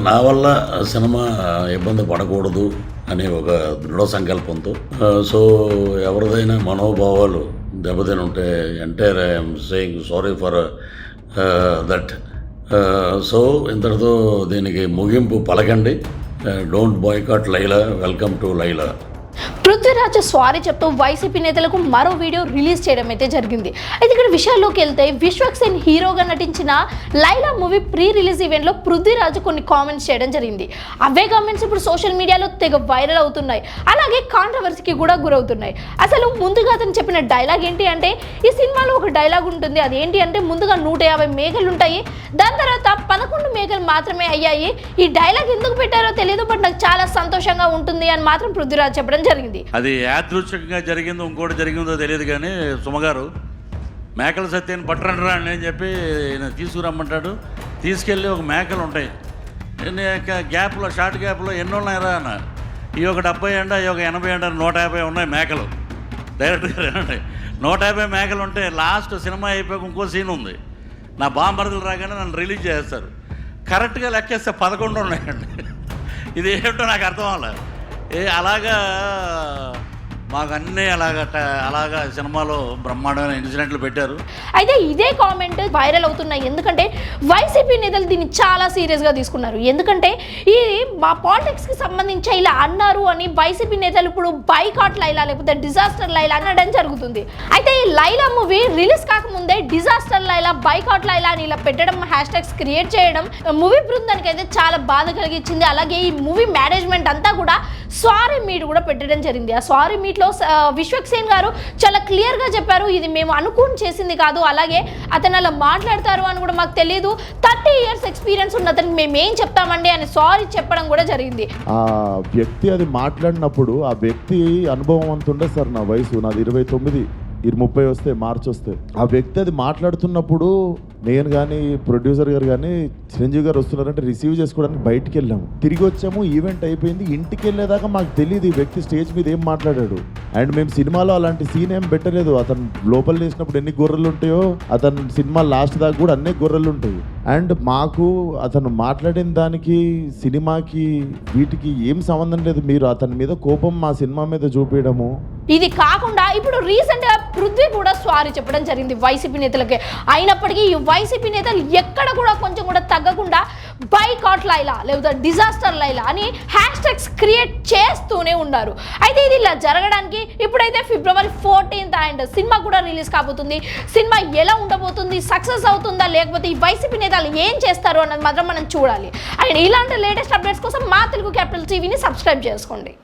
నా వల్ల సినిమా ఇబ్బంది పడకూడదు అనే ఒక దృఢ సంకల్పంతో సో ఎవరిదైనా మనోభావాలు దెబ్బతిని ఉంటే entire I'm saying sorry for that. So ఇంతటితో దీనికి ముగింపు పలకండి. Don't boycott Laila, welcome to Laila. Prithviraj sorry చెప్తూ వైసీపీ నేతలకు మరో వీడియో రిలీజ్ చేయడం అయితే జరిగింది. అయితే ఇక్కడ విషయాల్లోకి వెళ్తే విశ్వక్సేన్ హీరోగా నటించిన లైలా మూవీ ప్రీ రిలీజ్ ఈవెంట్లో పృథ్వీరాజ్ కొన్ని కామెంట్స్ చేయడం జరిగింది. అవే కామెంట్స్ ఇప్పుడు సోషల్ మీడియాలో తెగ వైరల్ అవుతున్నాయి, అలాగే కాంట్రవర్సీకి కూడా గురవుతున్నాయి. అసలు ముందుగా అతను చెప్పిన డైలాగ్ ఏంటి అంటే, ఈ సినిమాలో ఒక డైలాగ్ ఉంటుంది, అదేంటి అంటే ముందుగా 150 మేకలు ఉంటాయి, దాని తర్వాత 11 మేకలు మాత్రమే అయ్యాయి. ఈ డైలాగ్ ఎందుకు పెట్టారో తెలియదు, బట్ నాకు చాలా సంతోషంగా ఉంటుంది అని మాత్రం పృథ్వీరాజ్ చెప్పడం జరిగింది. అది యాదృచ్ఛికంగా జరిగిందో ఇంకోటి జరిగిందో తెలియదు, కానీ సుమగారు మేకల సత్యాన్ని పట్టరండి అని చెప్పి తీసుకురమ్మంటాడు. తీసుకెళ్ళి ఒక మేకలు ఉంటాయి, గ్యాప్లో షార్ట్ గ్యాప్లో ఎన్ని ఉన్నాయరా అన్న, ఈ ఒక 70 అంట, ఈ ఒక 80 అంట, 150 ఉన్నాయి మేకలు. డైరెక్ట్గా 150 మేకలు ఉంటే లాస్ట్ సినిమా అయిపోయాక ఇంకో సీన్ ఉంది, నా బాంబర్దులు రాగానే నన్ను రిలీజ్ చేస్తారు. కరెక్ట్గా లెక్కేస్తే 11 ఉన్నాయండి. ఇది ఏమిటో నాకు అర్థం అవ్వాలి. అలాగా మాకు అన్నీ అలాగా సినిమాలో బ్రహ్మాండమైన ఇన్సిడెంట్లు పెట్టారు. అయితే ఇదే కామెంట్ వైరల్ అవుతున్నాయి, ఎందుకంటే వైసీపీ నేతలు దీన్ని చాలా సీరియస్గా తీసుకున్నారు. ఎందుకంటే ఈ మా పాలిటిక్స్కి సంబంధించి ఇలా అన్నారు అని వైసీపీ నేతలు ఇప్పుడు బైకాట్ లైలా లేకపోతే డిజాస్టర్ లైలా అనడం జరుగుతుంది. అయితే ఈ లైలా మూవీ రిలీజ్ కాకముందే డిజాస్టర్ లైలా, బైకాట్ లైలా అని ఇలా పెట్టడం, హ్యాష్ ట్యాగ్స్ క్రియేట్ చేయడం మూవీ బృందానికి అయితే చాలా బాధ కలిగించింది. అలాగే ఈ మూవీ మేనేజ్మెంట్ అంతా కూడా సారీ మీట్ కూడా పెట్టడం జరిగింది. ఆ సారీ మీట్లో విశ్వక్సేన్ గారు చాలా క్లియర్గా చెప్పారు, ఇది మేము అనుకుని చేసింది కాదు, అలాగే అతను అలా మాట్లాడతారు అని కూడా మాకు తెలియదు, 30 years ఎక్స్పీరియన్స్ ఉన్న అతనికి మేము ఏం చెప్తామండి అని సారీ చెప్పడం కూడా జరిగింది. ఆ వ్యక్తి అది మాట్లాడినప్పుడు ఆ వ్యక్తి అనుభవం అంత ఉండదు సార్. నా వయసు నాది 29, 30 వస్తే మార్చి వస్తే ఆ వ్యక్తి అది మాట్లాడుతున్నప్పుడు నేను కానీ ప్రొడ్యూసర్ గారు కానీ చిరంజీవి గారు వస్తున్నారంటే రిసీవ్ చేసుకోవడానికి బయటికి వెళ్ళాము, తిరిగి వచ్చాము, ఈవెంట్ అయిపోయింది. ఇంటికి వెళ్ళేదాకా మాకు తెలియదు ఈ వ్యక్తి స్టేజ్ మీద ఏం మాట్లాడాడు. అండ్ మేము సినిమాలో అలాంటి సీన్ ఏం పెట్టలేదు. అతను లోపల వేసినప్పుడు ఎన్ని గొర్రెలు ఉంటాయో అతను సినిమా లాస్ట్ దాకా కూడా అన్ని గొర్రెలు ఉంటాయి. అండ్ మాకు అతను మాట్లాడిన దానికి సినిమాకి వీటికి ఏం సంబంధం లేదు. మీరు అతని మీద కోపం మా సినిమా మీద చూపించడము. ఇది కాకుండా ఇప్పుడు రీసెంట్గా పృథ్వీ కూడా సారీ చెప్పడం జరిగింది వైసీపీ నేతలకి. అయినప్పటికీ ఈ వైసీపీ నేతలు ఎక్కడ కూడా కొంచెం కూడా తగ్గకుండా బైకాట్ లైలా లేకపోతే డిజాస్టర్ లైలా అని హ్యాష్ ట్యాగ్స్ క్రియేట్ చేస్తూనే ఉన్నారు. అయితే ఇది ఇలా జరగడానికి ఇప్పుడైతే February 14th అండ్ సినిమా కూడా రిలీజ్ కాబోతుంది. సినిమా ఎలా ఉండబోతుంది, సక్సెస్ అవుతుందా లేకపోతే ఈ వైసీపీ నేతలు ఏం చేస్తారు అన్నది మాత్రం మనం చూడాలి. అండ్ ఇలాంటి లేటెస్ట్ అప్డేట్స్ కోసం మా తెలుగు క్యాపిటల్ టీవీని సబ్స్క్రైబ్ చేసుకోండి.